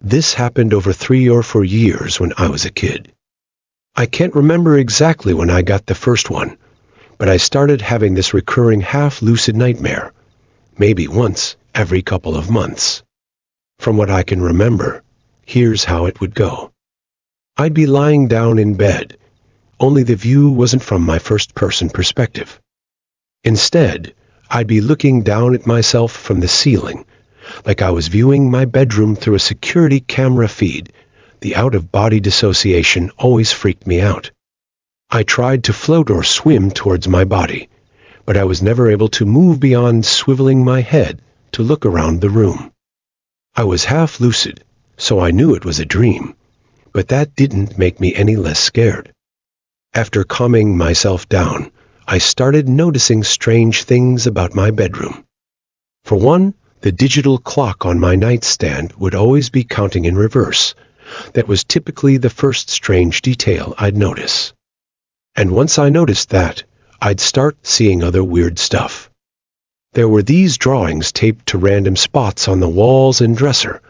This happened over 3 or 4 years when I was a kid. I can't remember exactly when I got the first one, but I started having this recurring half-lucid nightmare, maybe once every couple of months. From what I can remember, here's how it would go. I'd be lying down in bed, only the view wasn't from my first-person perspective. Instead, I'd be looking down at myself from the ceiling, like I was viewing my bedroom through a security camera feed. The out-of-body dissociation always freaked me out. I tried to float or swim towards my body, but I was never able to move beyond swiveling my head to look around the room. I was half lucid, so I knew it was a dream, but that didn't make me any less scared. After calming myself down, I started noticing strange things about my bedroom. For one, the digital clock on my nightstand would always be counting in reverse. That was typically the first strange detail I'd notice. And once I noticed that, I'd start seeing other weird stuff. There were these drawings taped to random spots on the walls and dresser,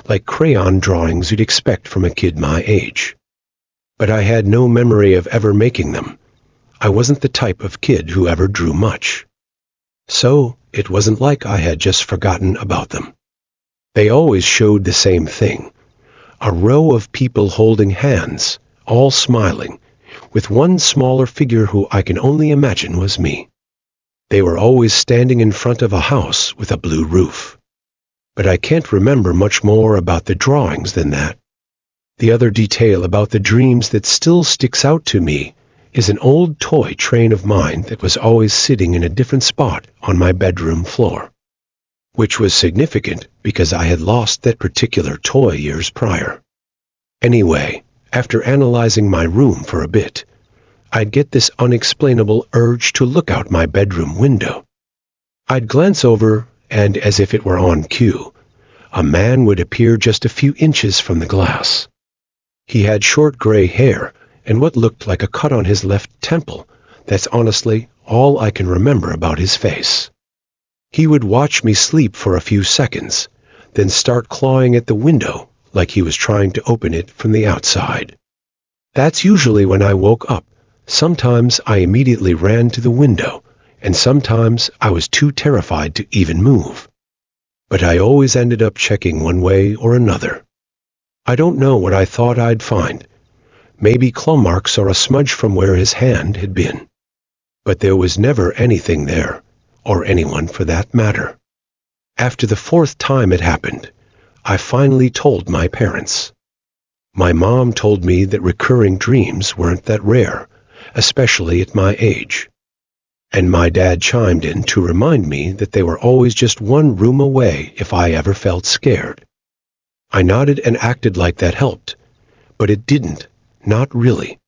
like crayon drawings you'd expect from a kid my age. But I had no memory of ever making them. I wasn't the type of kid who ever drew much. So, it wasn't like I had just forgotten about them. They always showed the same thing. A row of people holding hands, all smiling, with one smaller figure who I can only imagine was me. They were always standing in front of a house with a blue roof. But I can't remember much more about the drawings than that. The other detail about the dreams that still sticks out to me is an old toy train of mine that was always sitting in a different spot on my bedroom floor, which was significant because I had lost that particular toy years prior. Anyway, after analyzing my room for a bit, I'd get this unexplainable urge to look out my bedroom window. I'd glance over, and as if it were on cue, a man would appear just a few inches from the glass. He had short gray hair and what looked like a cut on his left temple. That's honestly all I can remember about his face. He would watch me sleep for a few seconds, then start clawing at the window like he was trying to open it from the outside. That's usually when I woke up. Sometimes I immediately ran to the window, and sometimes I was too terrified to even move. But I always ended up checking one way or another. I don't know what I thought I'd find. Maybe claw marks or a smudge from where his hand had been. But there was never anything there, or anyone for that matter. After the 4th time it happened, I finally told my parents. My mom told me that recurring dreams weren't that rare, especially at my age. And my dad chimed in to remind me that they were always just one room away if I ever felt scared. I nodded and acted like that helped, but it didn't, not really.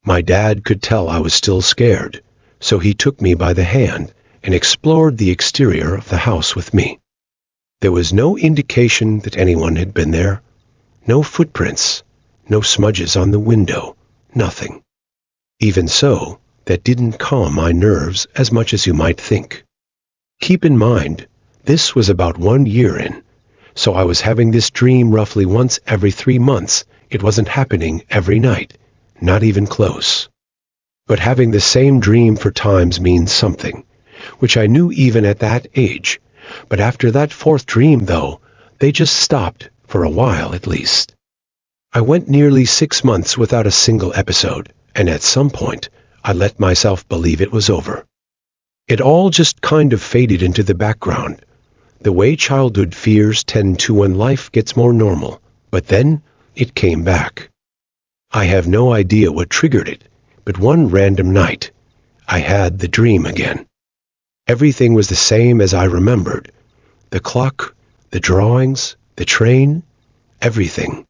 My dad could tell I was still scared, so he took me by the hand and explored the exterior of the house with me. There was no indication that anyone had been there, no footprints, no smudges on the window, nothing. Even so, that didn't calm my nerves as much as you might think. Keep in mind, this was about 1 year in, so I was having this dream roughly once every 3 months. It wasn't happening every night, not even close. But having the same dream for times means something, which I knew even at that age. But after that 4th dream, though, they just stopped, for a while at least. I went nearly 6 months without a single episode, and at some point, I let myself believe it was over. It all just kind of faded into the background, the way childhood fears tend to when life gets more normal, but then it came back. I have no idea what triggered it, but one random night, I had the dream again. Everything was the same as I remembered. The clock, the drawings, the train, everything.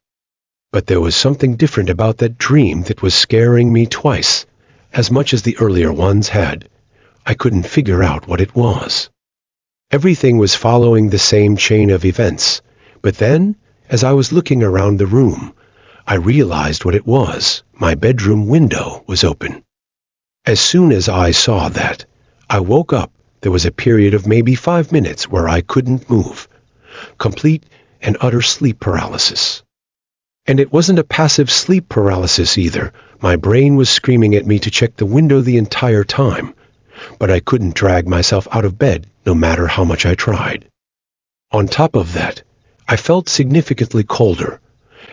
But there was something different about that dream that was scaring me twice, as much as the earlier ones had. I couldn't figure out what it was. Everything was following the same chain of events, but then, as I was looking around the room, I realized what it was. My bedroom window was open. As soon as I saw that, I woke up. There was a period of maybe 5 minutes where I couldn't move. Complete and utter sleep paralysis. And it wasn't a passive sleep paralysis either. My brain was screaming at me to check the window the entire time, but I couldn't drag myself out of bed no matter how much I tried. On top of that, I felt significantly colder,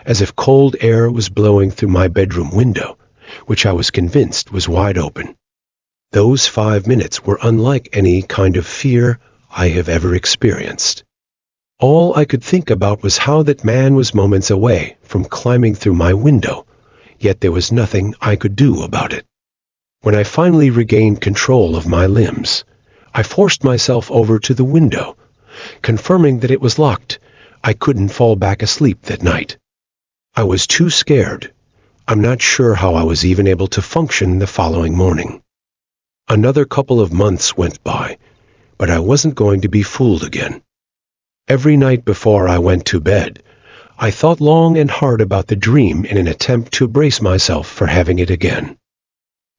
as if cold air was blowing through my bedroom window, which I was convinced was wide open. Those 5 minutes were unlike any kind of fear I have ever experienced. All I could think about was how that man was moments away from climbing through my window, yet there was nothing I could do about it. When I finally regained control of my limbs, I forced myself over to the window, confirming that it was locked. I couldn't fall back asleep that night. I was too scared. I'm not sure how I was even able to function the following morning. Another couple of months went by, but I wasn't going to be fooled again. Every night before I went to bed, I thought long and hard about the dream in an attempt to brace myself for having it again.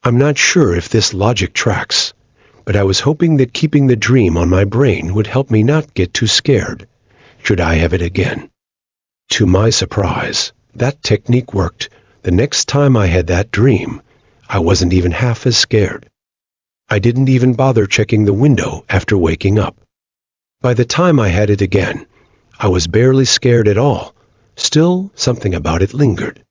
I'm not sure if this logic tracks, but I was hoping that keeping the dream on my brain would help me not get too scared, should I have it again. To my surprise, that technique worked. The next time I had that dream, I wasn't even half as scared. I didn't even bother checking the window after waking up. By the time I had it again, I was barely scared at all. Still, something about it lingered.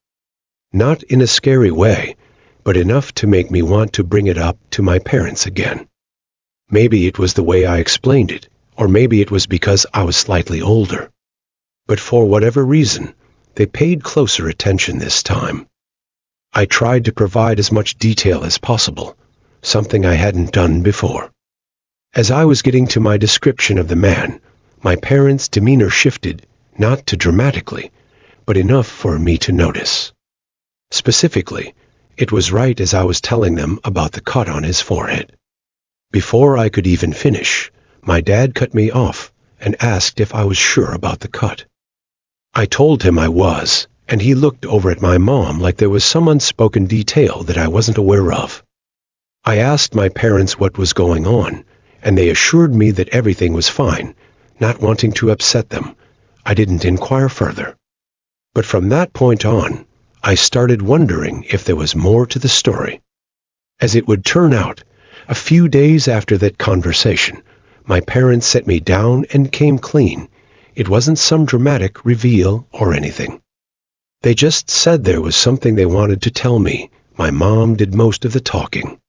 Not in a scary way, but enough to make me want to bring it up to my parents again. Maybe it was the way I explained it, or maybe it was because I was slightly older. But for whatever reason, they paid closer attention this time. I tried to provide as much detail as possible, something I hadn't done before. As I was getting to my description of the man, my parents' demeanor shifted, not too dramatically, but enough for me to notice. Specifically, it was right as I was telling them about the cut on his forehead. Before I could even finish, my dad cut me off and asked if I was sure about the cut. I told him I was, and he looked over at my mom like there was some unspoken detail that I wasn't aware of. I asked my parents what was going on, and they assured me that everything was fine. Not wanting to upset them, I didn't inquire further. But from that point on, I started wondering if there was more to the story. As it would turn out, a few days after that conversation, my parents set me down and came clean. It wasn't some dramatic reveal or anything. They just said there was something they wanted to tell me. My mom did most of the talking.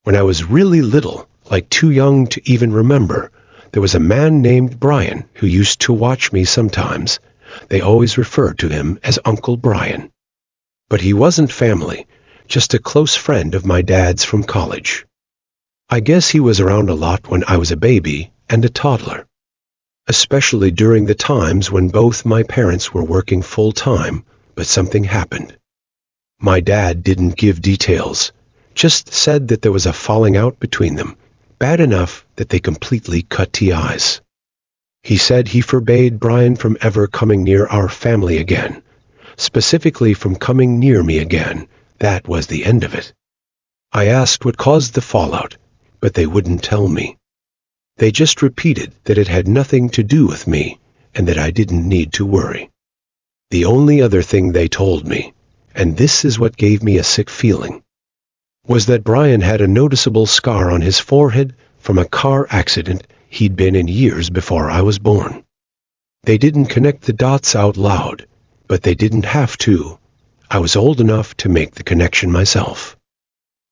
When I was really little, like too young to even remember, there was a man named Brian who used to watch me sometimes. They always referred to him as Uncle Brian. But he wasn't family, just a close friend of my dad's from college. I guess he was around a lot when I was a baby and a toddler, especially during the times when both my parents were working full-time, but something happened. My dad didn't give details, just said that there was a falling out between them, bad enough that they completely cut ties. He said he forbade Brian from ever coming near our family again, specifically from coming near me again. That was the end of it. I asked what caused the fallout, but they wouldn't tell me. They just repeated that it had nothing to do with me and that I didn't need to worry. The only other thing they told me, and this is what gave me a sick feeling, was that Brian had a noticeable scar on his forehead from a car accident he'd been in years before I was born. They didn't connect the dots out loud, but they didn't have to. I was old enough to make the connection myself.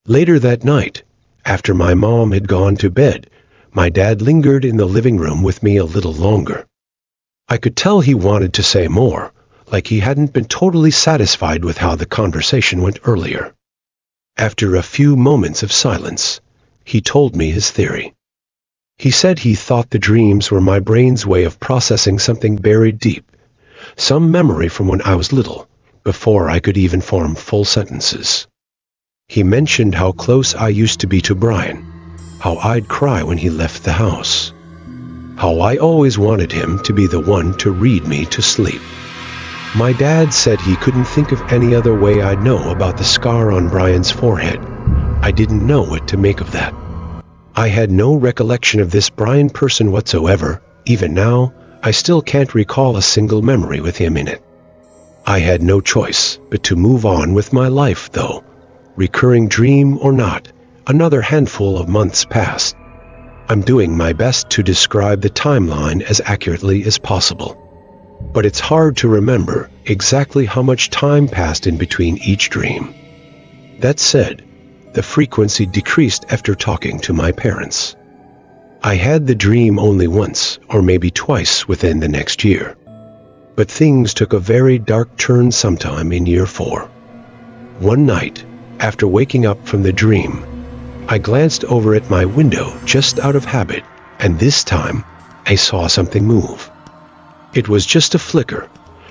Later that night, after my mom had gone to bed, my dad lingered in the living room with me a little longer. I could tell he wanted to say more, like he hadn't been totally satisfied with how the conversation went earlier. After a few moments of silence, he told me his theory. He said he thought the dreams were my brain's way of processing something buried deep, some memory from when I was little, before I could even form full sentences. He mentioned how close I used to be to Brian, how I'd cry when he left the house, how I always wanted him to be the one to read me to sleep. My dad said he couldn't think of any other way I'd know about the scar on Brian's forehead. I didn't know what to make of that. I had no recollection of this Brian person whatsoever. Even now, I still can't recall a single memory with him in it. I had no choice but to move on with my life, though. Recurring dream or not, another handful of months passed. I'm doing my best to describe the timeline as accurately as possible. But it's hard to remember exactly how much time passed in between each dream. That said, the frequency decreased after talking to my parents. I had the dream only once or maybe twice within the next year. But things took a very dark turn sometime in year 4. One night, after waking up from the dream, I glanced over at my window just out of habit, and this time I saw something move. It was just a flicker,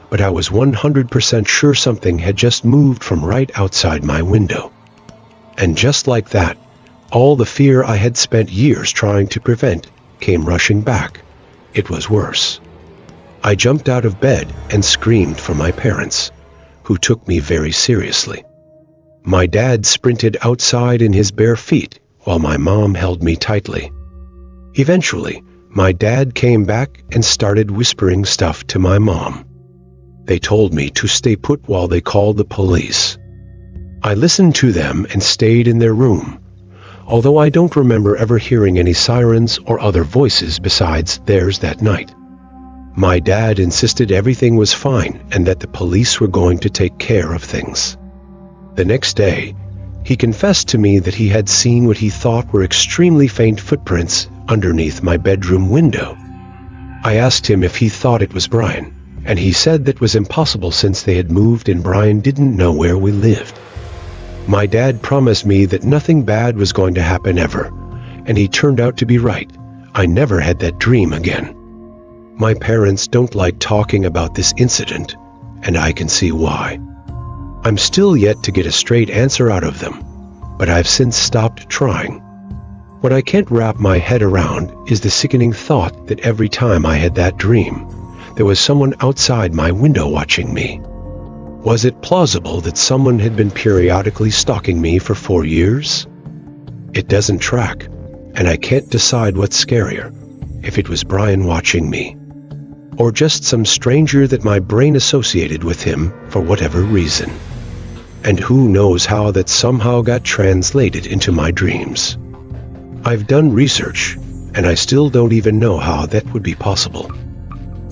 but I was 100% sure something had just moved from right outside my window. And just like that, all the fear I had spent years trying to prevent came rushing back. It was worse. I jumped out of bed and screamed for my parents, who took me very seriously. My dad sprinted outside in his bare feet while my mom held me tightly. Eventually, my dad came back and started whispering stuff to my mom. They told me to stay put while they called the police. I listened to them and stayed in their room, although I don't remember ever hearing any sirens or other voices besides theirs that night. My dad insisted everything was fine and that the police were going to take care of things. The next day, he confessed to me that he had seen what he thought were extremely faint footprints underneath my bedroom window. I asked him if he thought it was Brian, and he said that was impossible since they had moved and Brian didn't know where we lived. My dad promised me that nothing bad was going to happen ever, and he turned out to be right. I never had that dream again. My parents don't like talking about this incident, and I can see why. I'm still yet to get a straight answer out of them, but I've since stopped trying. What I can't wrap my head around is the sickening thought that every time I had that dream, there was someone outside my window watching me. Was it plausible that someone had been periodically stalking me for 4 years? It doesn't track, and I can't decide what's scarier, if it was Brian watching me, or just some stranger that my brain associated with him for whatever reason. And who knows how that somehow got translated into my dreams. I've done research, and I still don't even know how that would be possible.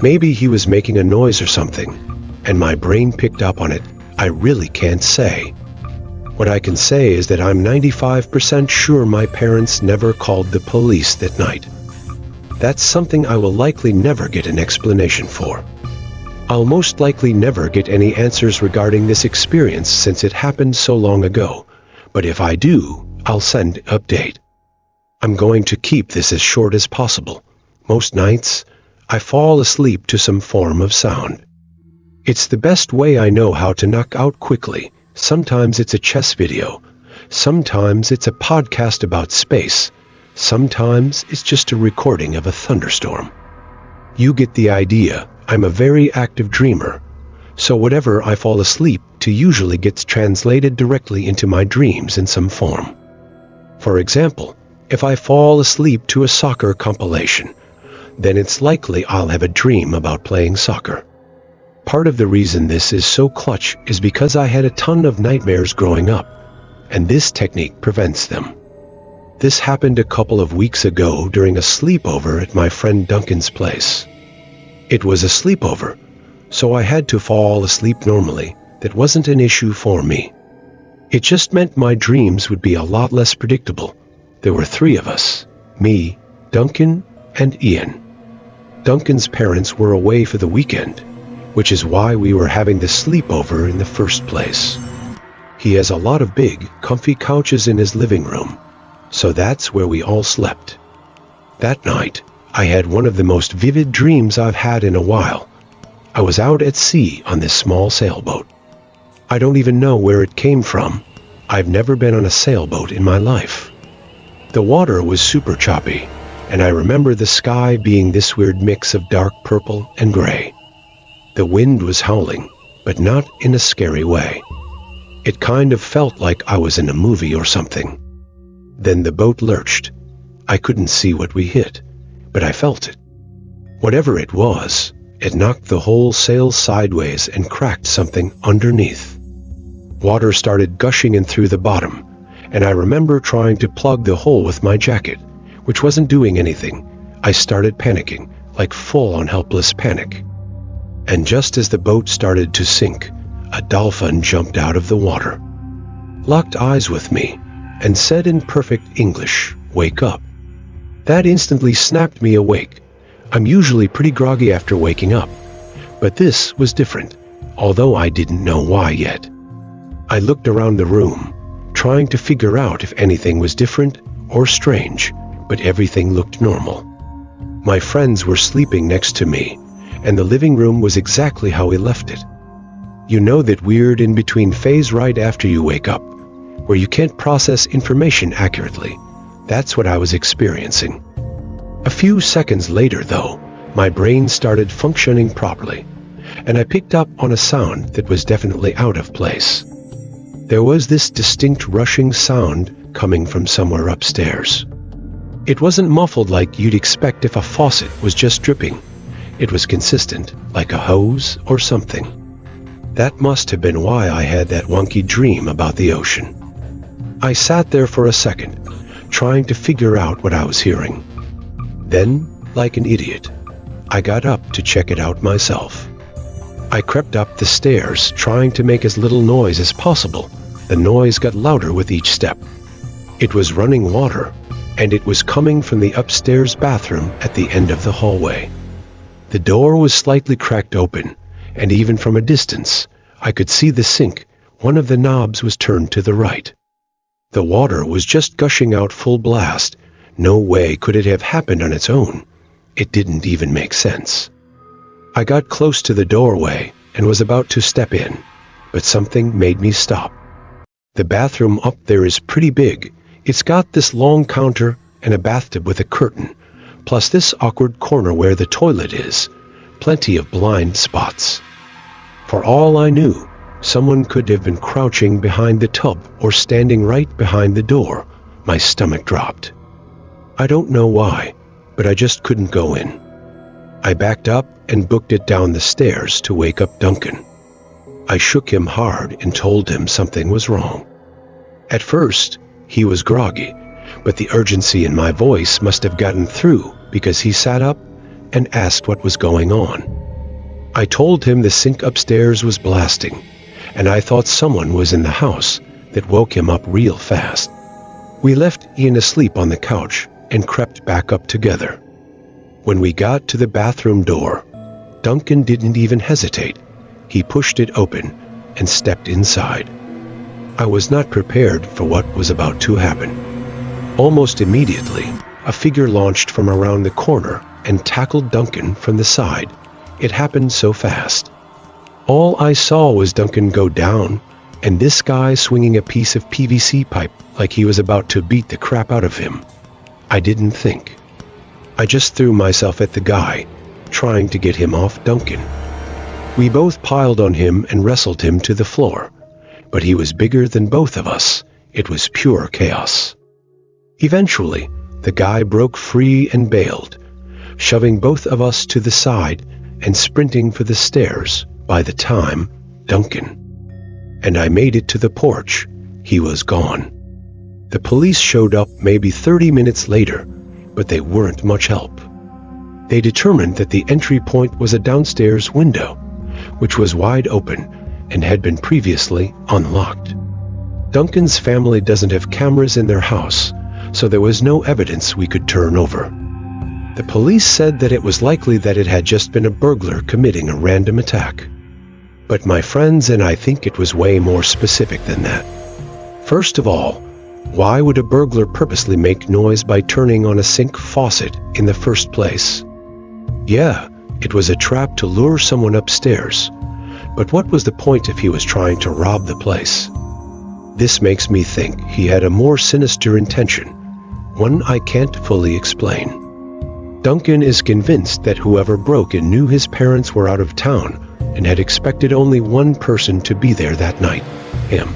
Maybe he was making a noise or something, and my brain picked up on it. I really can't say. What I can say is that I'm 95% sure my parents never called the police that night. That's something I will likely never get an explanation for. I'll most likely never get any answers regarding this experience since it happened so long ago, but if I do, I'll send an update. I'm going to keep this as short as possible. Most nights, I fall asleep to some form of sound. It's the best way I know how to knock out quickly. Sometimes it's a chess video. Sometimes it's a podcast about space. Sometimes it's just a recording of a thunderstorm. You get the idea. I'm a very active dreamer, so whatever I fall asleep to usually gets translated directly into my dreams in some form. For example, if I fall asleep to a soccer compilation, then it's likely I'll have a dream about playing soccer. Part of the reason this is so clutch is because I had a ton of nightmares growing up, and this technique prevents them. This happened a couple of weeks ago during a sleepover at my friend Duncan's place. It was a sleepover, so I had to fall asleep normally. That wasn't an issue for me. It just meant my dreams would be a lot less predictable. There were 3 of us, me, Duncan, and Ian. Duncan's parents were away for the weekend, which is why we were having the sleepover in the first place. He has a lot of big, comfy couches in his living room, so that's where we all slept. That night, I had one of the most vivid dreams I've had in a while. I was out at sea on this small sailboat. I don't even know where it came from. I've never been on a sailboat in my life. The water was super choppy, and I remember the sky being this weird mix of dark purple and gray. The wind was howling, but not in a scary way. It kind of felt like I was in a movie or something. Then the boat lurched. I couldn't see what we hit, but I felt it. Whatever it was, it knocked the whole sail sideways and cracked something underneath. Water started gushing in through the bottom, and I remember trying to plug the hole with my jacket, which wasn't doing anything. I started panicking, like full-on helpless panic. And just as the boat started to sink, a dolphin jumped out of the water, locked eyes with me, and said in perfect English, "Wake up." That instantly snapped me awake. I'm usually pretty groggy after waking up, but this was different, although I didn't know why yet. I looked around the room, trying to figure out if anything was different or strange, but everything looked normal. My friends were sleeping next to me, and the living room was exactly how we left it. You know that weird in-between phase right after you wake up, where you can't process information accurately. That's what I was experiencing. A few seconds later, though, my brain started functioning properly, and I picked up on a sound that was definitely out of place. There was this distinct rushing sound coming from somewhere upstairs. It wasn't muffled like you'd expect if a faucet was just dripping. It was consistent, like a hose or something. That must have been why I had that wonky dream about the ocean. I sat there for a second, trying to figure out what I was hearing. Then, like an idiot, I got up to check it out myself. I crept up the stairs, trying to make as little noise as possible. The noise got louder with each step. It was running water, and it was coming from the upstairs bathroom at the end of the hallway. The door was slightly cracked open, and even from a distance, I could see the sink. One of the knobs was turned to the right. The water was just gushing out full blast. No way could it have happened on its own. It didn't even make sense. I got close to the doorway and was about to step in, but something made me stop. The bathroom up there is pretty big. It's got this long counter and a bathtub with a curtain, plus this awkward corner where the toilet is. Plenty of blind spots. For all I knew, someone could have been crouching behind the tub or standing right behind the door. My stomach dropped. I don't know why, but I just couldn't go in. I backed up and booked it down the stairs to wake up Duncan. I shook him hard and told him something was wrong. At first, he was groggy, but the urgency in my voice must have gotten through because he sat up and asked what was going on. I told him the sink upstairs was blasting, and I thought someone was in the house. That woke him up real fast. We left Ian asleep on the couch and crept back up together. When we got to the bathroom door, Duncan didn't even hesitate. He pushed it open and stepped inside. I was not prepared for what was about to happen. Almost immediately, a figure launched from around the corner and tackled Duncan from the side. It happened so fast. All I saw was Duncan go down, and this guy swinging a piece of PVC pipe like he was about to beat the crap out of him. I didn't think. I just threw myself at the guy, trying to get him off Duncan. We both piled on him and wrestled him to the floor, but he was bigger than both of us. It was pure chaos. Eventually, the guy broke free and bailed, shoving both of us to the side and sprinting for the stairs. By the time Duncan and I made it to the porch, he was gone. The police showed up maybe 30 minutes later, but they weren't much help. They determined that the entry point was a downstairs window, which was wide open and had been previously unlocked. Duncan's family doesn't have cameras in their house, so there was no evidence we could turn over. The police said that it was likely that it had just been a burglar committing a random attack. But my friends and I think it was way more specific than that. First of all, why would a burglar purposely make noise by turning on a sink faucet in the first place? Yeah, it was a trap to lure someone upstairs, but what was the point if he was trying to rob the place? This makes me think he had a more sinister intention, one I can't fully explain. Duncan is convinced that whoever broke in knew his parents were out of town and had expected only one person to be there that night, him.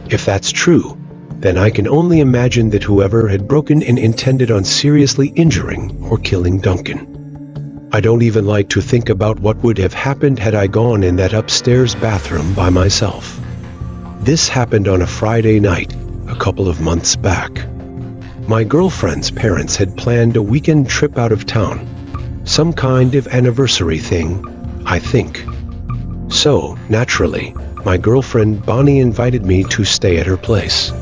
If that's true, then I can only imagine that whoever had broken in intended on seriously injuring or killing Duncan. I don't even like to think about what would have happened had I gone in that upstairs bathroom by myself. This happened on a Friday night, a couple of months back. My girlfriend's parents had planned a weekend trip out of town, some kind of anniversary thing, I think. So, naturally, my girlfriend Bonnie invited me to stay at her place.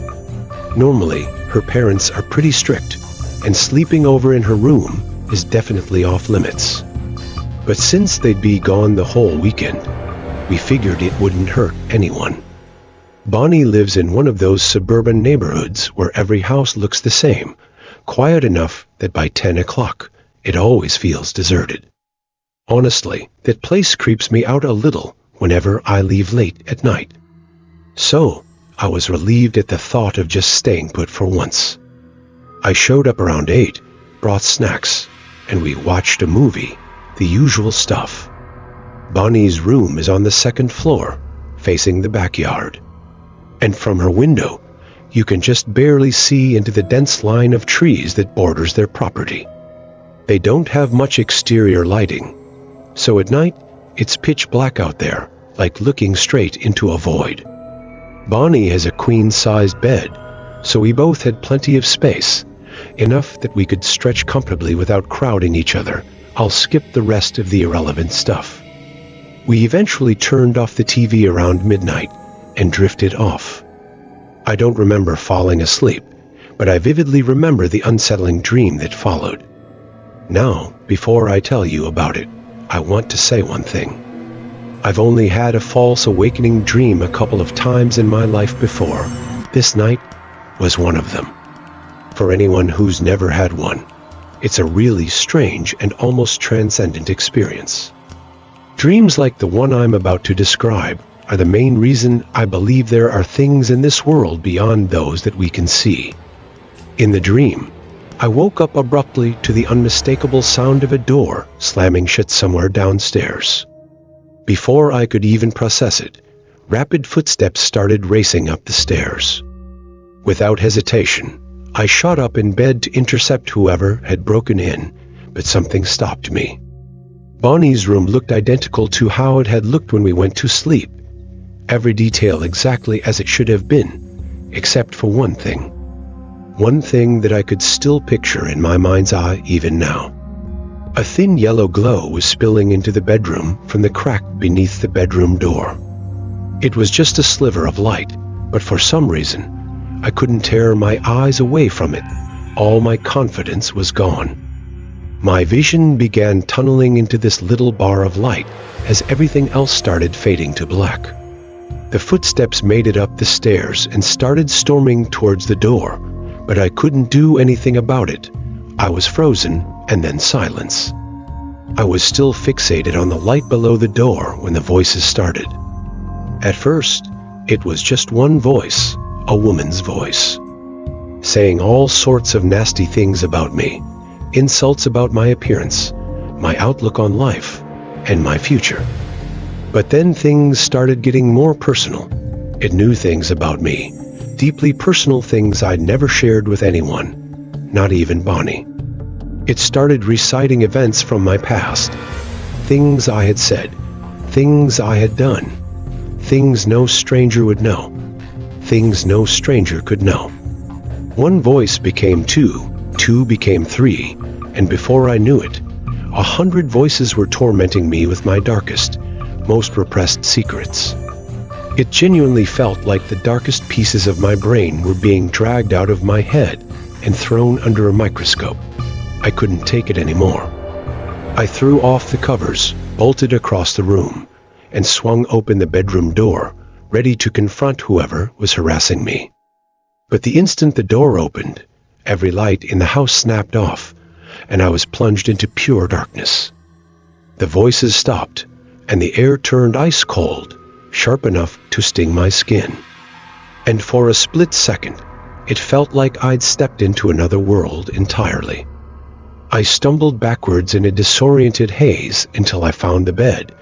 Normally, her parents are pretty strict, and sleeping over in her room is definitely off limits. But since they'd be gone the whole weekend, we figured it wouldn't hurt anyone. Bonnie lives in one of those suburban neighborhoods where every house looks the same, quiet enough that by 10 o'clock it always feels deserted. Honestly, that place creeps me out a little whenever I leave late at night. So, I was relieved at the thought of just staying put for once. I showed up around 8, brought snacks, and we watched a movie, the usual stuff. Bonnie's room is on the second floor, facing the backyard. And from her window, you can just barely see into the dense line of trees that borders their property. They don't have much exterior lighting, so at night, it's pitch black out there, like looking straight into a void. Bonnie has a queen-sized bed, so we both had plenty of space, enough that we could stretch comfortably without crowding each other. I'll skip the rest of the irrelevant stuff. We eventually turned off the TV around midnight and drifted off. I don't remember falling asleep, but I vividly remember the unsettling dream that followed. Now, before I tell you about it, I want to say one thing. I've only had a false awakening dream a couple of times in my life before. This night was one of them. For anyone who's never had one, it's a really strange and almost transcendent experience. Dreams like the one I'm about to describe are the main reason I believe there are things in this world beyond those that we can see. In the dream, I woke up abruptly to the unmistakable sound of a door slamming shut somewhere downstairs. Before I could even process it, rapid footsteps started racing up the stairs. Without hesitation, I shot up in bed to intercept whoever had broken in, but something stopped me. Bonnie's room looked identical to how it had looked when we went to sleep. Every detail exactly as it should have been, except for one thing. One thing that I could still picture in my mind's eye even now. A thin yellow glow was spilling into the bedroom from the crack beneath the bedroom door. It was just a sliver of light, but for some reason, I couldn't tear my eyes away from it. All my confidence was gone. My vision began tunneling into this little bar of light as everything else started fading to black. The footsteps made it up the stairs and started storming towards the door, but I couldn't do anything about it. I was frozen, and then silence. I was still fixated on the light below the door when the voices started. At first, it was just one voice, a woman's voice, saying all sorts of nasty things about me, insults about my appearance, my outlook on life, and my future. But then things started getting more personal. It knew things about me, deeply personal things I'd never shared with anyone, not even Bonnie. It started reciting events from my past, things I had said, things I had done, things no stranger would know, things no stranger could know. One voice became two became three, and before I knew it, 100 voices were tormenting me with my darkest, most repressed secrets. It genuinely felt like the darkest pieces of my brain were being dragged out of my head and thrown under a microscope. I couldn't take it anymore. I threw off the covers, bolted across the room, and swung open the bedroom door, ready to confront whoever was harassing me. But the instant the door opened, every light in the house snapped off, and I was plunged into pure darkness. The voices stopped, and the air turned ice cold, sharp enough to sting my skin. And for a split second, it felt like I'd stepped into another world entirely. I stumbled backwards in a disoriented haze until I found the bed,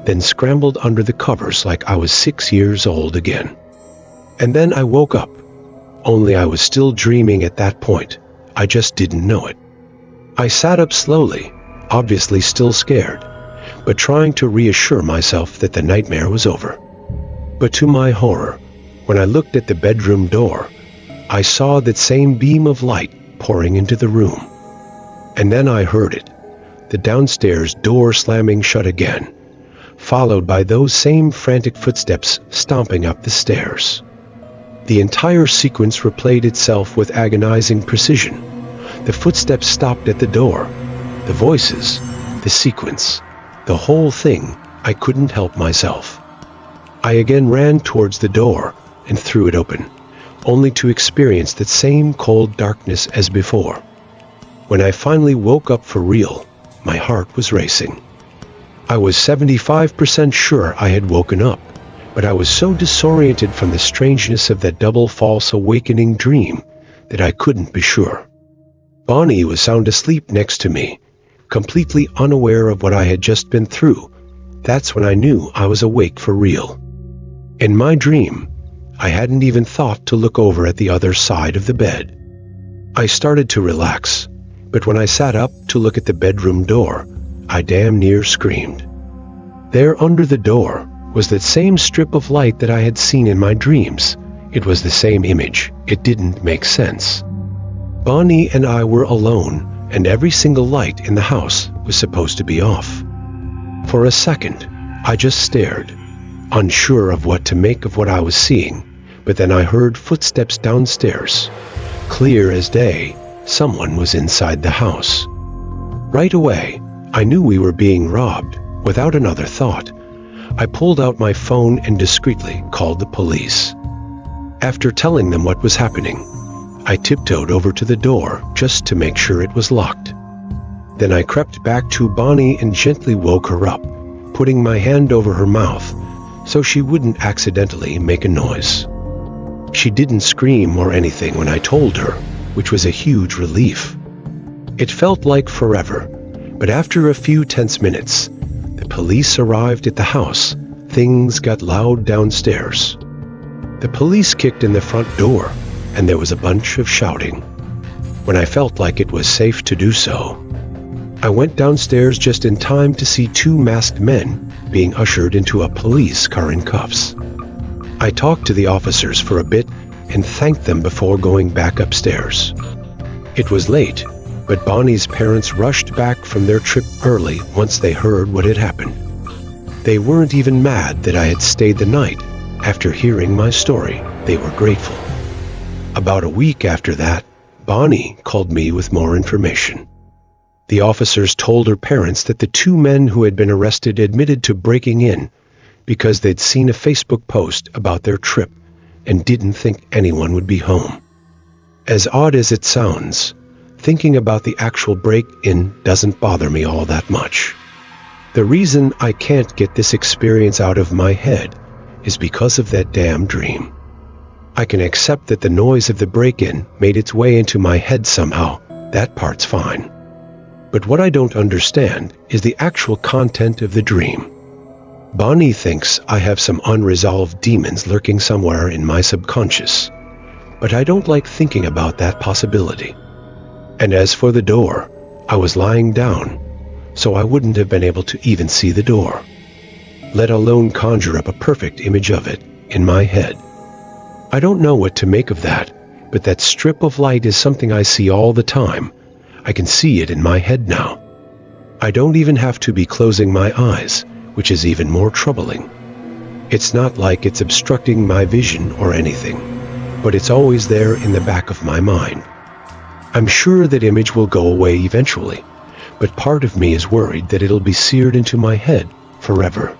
then scrambled under the covers like I was 6 years old again. And then I woke up, only I was still dreaming at that point. I just didn't know it. I sat up slowly, obviously still scared, but trying to reassure myself that the nightmare was over. But to my horror, when I looked at the bedroom door, I saw that same beam of light pouring into the room. And then I heard it, the downstairs door slamming shut again, followed by those same frantic footsteps stomping up the stairs. The entire sequence replayed itself with agonizing precision. The footsteps stopped at the door, the voices, the sequence, the whole thing. I couldn't help myself. I again ran towards the door and threw it open, only to experience that same cold darkness as before. When I finally woke up for real, my heart was racing. I was 75% sure I had woken up, but I was so disoriented from the strangeness of that double false awakening dream that I couldn't be sure. Bonnie was sound asleep next to me, completely unaware of what I had just been through. That's when I knew I was awake for real. In my dream, I hadn't even thought to look over at the other side of the bed. I started to relax, but when I sat up to look at the bedroom door, I damn near screamed. There under the door was that same strip of light that I had seen in my dreams. It was the same image. It didn't make sense. Bonnie and I were alone, and every single light in the house was supposed to be off. For a second, I just stared, unsure of what to make of what I was seeing, but then I heard footsteps downstairs. Clear as day, someone was inside the house. Right away, I knew we were being robbed. Without another thought, I pulled out my phone and discreetly called the police. After telling them what was happening, I tiptoed over to the door just to make sure it was locked. Then I crept back to Bonnie and gently woke her up, putting my hand over her mouth so she wouldn't accidentally make a noise. She didn't scream or anything when I told her, which was a huge relief. It felt like forever, but after a few tense minutes, the police arrived at the house. Things got loud downstairs. The police kicked in the front door, and there was a bunch of shouting. When I felt like it was safe to do so, I went downstairs just in time to see two masked men being ushered into a police car in cuffs. I talked to the officers for a bit and thanked them before going back upstairs. It was late, but Bonnie's parents rushed back from their trip early once they heard what had happened. They weren't even mad that I had stayed the night. After hearing my story, they were grateful. About a week after that, Bonnie called me with more information. The officers told her parents that the two men who had been arrested admitted to breaking in because they'd seen a Facebook post about their trip and didn't think anyone would be home. As odd as it sounds, thinking about the actual break-in doesn't bother me all that much. The reason I can't get this experience out of my head is because of that damn dream. I can accept that the noise of the break-in made its way into my head somehow. That part's fine. But what I don't understand is the actual content of the dream. Bonnie thinks I have some unresolved demons lurking somewhere in my subconscious, but I don't like thinking about that possibility. And as for the door, I was lying down, so I wouldn't have been able to even see the door, let alone conjure up a perfect image of it in my head. I don't know what to make of that, but that strip of light is something I see all the time. I can see it in my head now. I don't even have to be closing my eyes, which is even more troubling. It's not like it's obstructing my vision or anything, but it's always there in the back of my mind. I'm sure that image will go away eventually, but part of me is worried that it'll be seared into my head forever.